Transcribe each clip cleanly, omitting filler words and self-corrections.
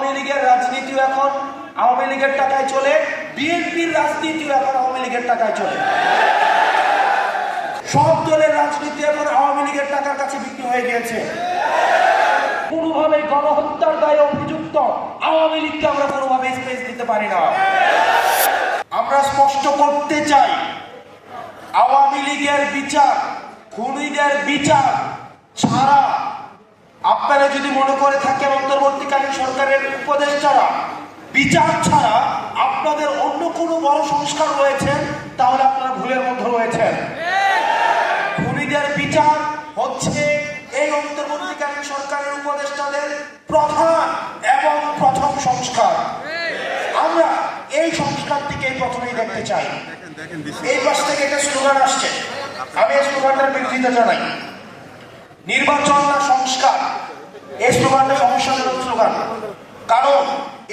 আওয়ামী লীগের রাজনীতিও এখন আওয়ামী লীগের টাকায় চলে, বিএনপির রাজনীতিও এখন আওয়ামী লীগের টাকায় চলে। সব দলের রাজনীতি এখন আওয়ামী লীগের টাকার কাছে বিক্রি হয়ে গিয়েছে। কোনোভাবে গণহত্যার দায়ে অভিযুক্ত আওয়ামী লীগকে আমরা কোনোভাবে স্পেস দিতে পারি না। আমরা স্পষ্ট করতে চাই, আওয়ামী লীগের বিচার, খুনিদের বিচার ছাড়া আপনারা যদি মনে করে থাকেন অন্তর্বর্তীকালীন সরকারের উপদেষ্টারা বিচার ছাড়া আপনাদের অন্য কোনো বড় সংস্কার রয়েছেন, তাহলে আপনারা ভুলের মধ্যে রয়েছেন। খুনিদের বিচার হচ্ছে এই অন্তর্বর্তীকালীন সরকারের উপদেষ্টাদের প্রধান এবং প্রথম সংস্কার। আমরা এই সংস্কারটিকে প্রথমেই দেখতে চাই। এই পাশ থেকে একটা স্লোগান আসছে, আমি এই স্লোগানটার বিরোধিতা জানাই। নির্বাচন না সংস্কার, এই স্লোগানটা সমস্যাজনক স্লোগান। কারণ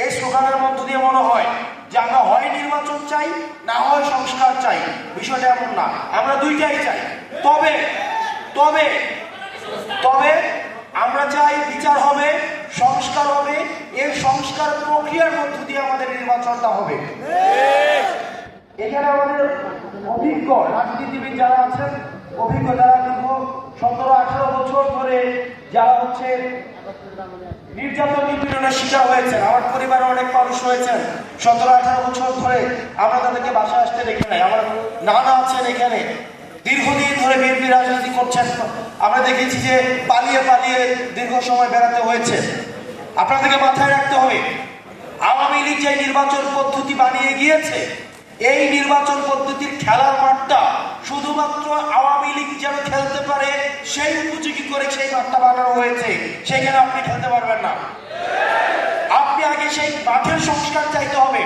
এই স্লোগানের মধ্য দিয়ে মনে হয় যে আমরা হয় নির্বাচন চাই, না হয় সংস্কার চাই। বিষয়টা এমন না, আমরা দুইটাই চাই। তবে তবে তবে আমরা চাই বিচার হবে, সংস্কার হবে। এই সংস্কার প্রক্রিয়ার মধ্য দিয়ে আমাদের নির্বাচনটা হবে। এখানে আমাদের অভিজ্ঞ রাজনীতিবিদ যারা আছেন, অভিজ্ঞ যারা দীর্ঘ 17-18 বছর ধরে যারা হচ্ছে নির্যাতন নিপীড়নের শিকার হয়েছেন, আমার পরিবারে অনেক মানুষ রয়েছেন 17-18 বছর ধরে, আমরা তাদেরকে বাসায় আসতে দেখি নাই। আমার নানা আছেন এখানে, দীর্ঘদিন ধরে বিএনপি রাজনীতি করছেন। আমরা দেখেছি যে পালিয়ে পালিয়ে দীর্ঘ সময় বেড়াতে হয়েছে। আপনাদেরকে মাথায় রাখতে হবে, আওয়ামী লীগ যে নির্বাচন পদ্ধতি বানিয়ে গিয়েছে, এই নির্বাচন পদ্ধতির খেলার মাঠটা শুধুমাত্র আওয়ামী লীগ যেন খেলতে পারে সেই উপযোগী করে সেই মাঠটা বানানো হয়েছে। সেখানে আপনি খেলতে পারবেন না। আপনি আগে সেই মাঠের সংস্কার চাইতে হবে,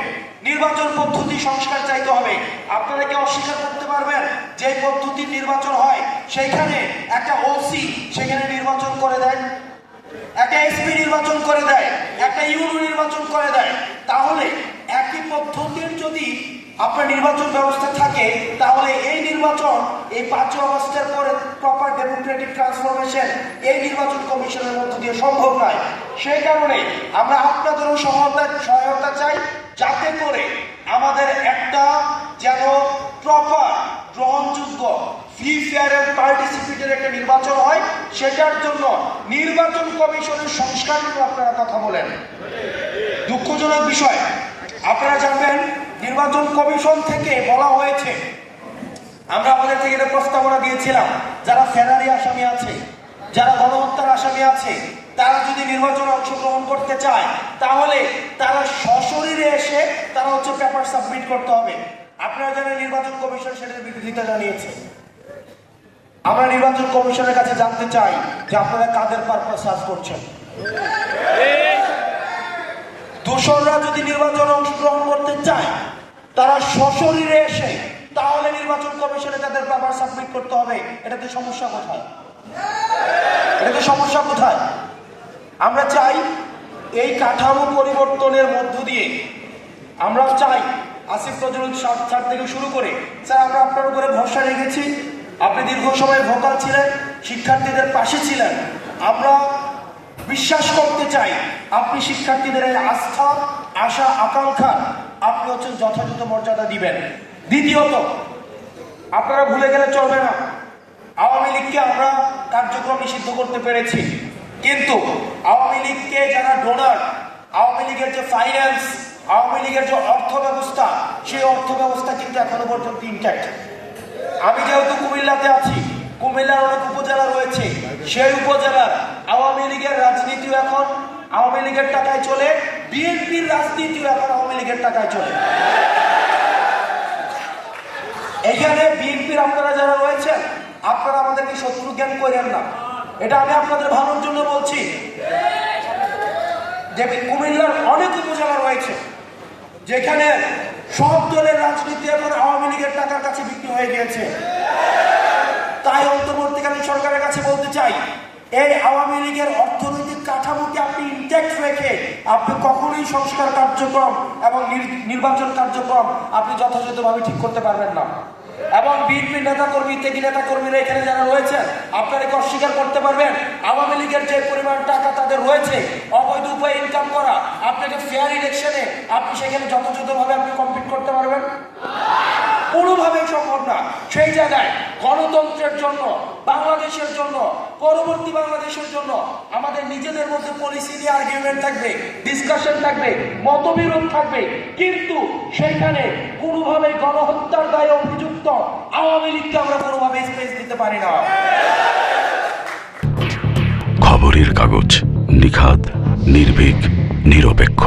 নির্বাচন পদ্ধতি সংস্কার চাইতে হবে। আপনারা কি অস্বীকার করতে পারবেন যে পদ্ধতির নির্বাচন হয় সেইখানে একটা ওসি সেখানে নির্বাচন করে দেয়, একটা এসপি নির্বাচন করে দেয়, একটা ইউনো নির্বাচন করে দেয়? তাহলে একই পদ্ধতির যদি আপনার নির্বাচন ব্যবস্থা থাকে, তাহলে এই নির্বাচন এই 5 আগস্টের পরে প্রপার ডেমোক্রেটিক ট্রান্সফরমেশন এই নির্বাচন কমিশনের মধ্য দিয়ে সম্ভব নয়। সেই কারণে আমরা আপনাদেরও সহায়তা চাই, যাতে করে আমাদের একটা যেন প্রপার গ্রহণযোগ্য ফ্রি ফেয়ার এন্ড পার্টিসিপেটের একটা নির্বাচন হয়। সেটার জন্য নির্বাচন কমিশনের সংস্কার নিয়ে আপনারা কথা বলেন। দুঃখজনক বিষয়, আপনারা জানবেন নির্বাচন কমিশন থেকে বলা হয়েছে, আমরা আমাদের থেকে এটা প্রস্তাবনা দিয়েছিলাম, যারা ফেরারি আসামি আছে, যারা গণহত্যার আসামি আছে, তারা যদি নির্বাচনে অংশগ্রহণ করতে চায়, তাহলে তারা সশরীরে এসে তারা হচ্ছে পেপার সাবমিট করতে হবে। আপনারা জানেন নির্বাচন কমিশন সেটার বিরোধিতা জানিয়েছে। আমরা নির্বাচন কমিশনের কাছে জানতে চাই যে আপনারা কাদের পারপাস সার্ভ করছেন। দোসররা যদি নির্বাচনে অংশগ্রহণ করতে চায়, তারা সশরীরে এসে তাহলে নির্বাচন কমিশনে তাদের পেপার সাবমিট করতে হবে। এটাতে সমস্যা কোথায়? এটাতে সমস্যা কোথায়? আমরা চাই এই কাঠামো পরিবর্তনের মধ্য দিয়ে, আমরা চাই আসিফ নজরুল স্যার থেকে শুরু করে, স্যার আমরা আপনার উপরে ভরসা রেখেছি, আপনি দীর্ঘ সময় ভোকাল ছিলেন, শিক্ষার্থীদের পাশে ছিলেন। আমরা বিশ্বাস করতে চাই আপনি শিক্ষার্থীদের এই আস্থা, আশা, আকাঙ্ক্ষা আপনি হচ্ছেন যথাযথ মর্যাদা দিবেন। দ্বিতীয়ত, আপনারা ভুলে গেলে চলবে না, আওয়ামী লীগকে আমরা কার্যক্রম নিষিদ্ধ করতে পেরেছি, কিন্তু আওয়ামী লীগকে যারা ডোনার, আওয়ামী লীগের যে ফাইন্যান্স, আওয়ামী লীগের যে অর্থ ব্যবস্থা, সেই অর্থ ব্যবস্থা কিন্তু এখনো পর্যন্ত ইনট্যাক্ট। আমি যেহেতু কুমিল্লাতে আছি, কুমিল্লার অনেক উপজেলা রয়েছে, সেই উপজেলার আওয়ামী লীগের রাজনীতিও এখন আওয়ামী লীগের টাকায় চলে, বিএনপির রাজনীতিও এখন আওয়ামী লীগের টাকায় চলে। এখানে বিএনপির আপনারা যারা রয়েছেন, আপনারা আমাদেরকে শত্রু জ্ঞান করেন না, এটা আমি আপনাদের ভালোর জন্য বলছি। যে কুমিল্লার অনেক উপজেলা রয়েছে যেখানে সব দলের রাজনীতি এখন আওয়ামী লীগের টাকার কাছে বিক্রি হয়ে গিয়েছে। তাই অন্তর্বর্তীকালীন সরকারের কাছে বলতে চাই, এই আওয়ামী লীগের অর্থনৈতিক কাঠামোকে আপনি ইনট্যাক্ট রেখে আপনি কখনোই সংস্কার কার্যক্রম এবং নির্বাচন কার্যক্রম আপনি যথাযথভাবে ঠিক করতে পারবেন না। এবং বিএনপি নেতাকর্মী, ত্যাগী নেতাকর্মীরা এখানে যারা রয়েছেন, আপনারা কি অস্বীকার করতে পারবেন আওয়ামী লীগের যে পরিমাণ টাকা তাদের রয়েছে অবৈধ উপায়ে ইনকাম করা, আপনি একটা ফেয়ার ইলেকশনে আপনি সেখানে যথাযথভাবে আপনি কম্পিট করতে পারবেন? কোনোভাবেই সম্ভব না। সেই জায়গায় গণতন্ত্রের জন্য, বাংলাদেশের জন্য, পরবর্তী বাংলাদেশের জন্য আমাদের নিজেদের মধ্যে পলিসি নিয়ে আর্গুমেন্ট থাকবে, ডিসকাশন থাকবে, মতবিরোধ থাকবে, কিন্তু সেখানে কোনোভাবেই গণহত্যার দায়ে অভিযুক্ত আওয়ামী লীগকে আমরা কোনোভাবে স্পেস দিতে পারি না। খবরের কাগজ, নিখাদ, নির্ভীক, নিরপেক্ষ।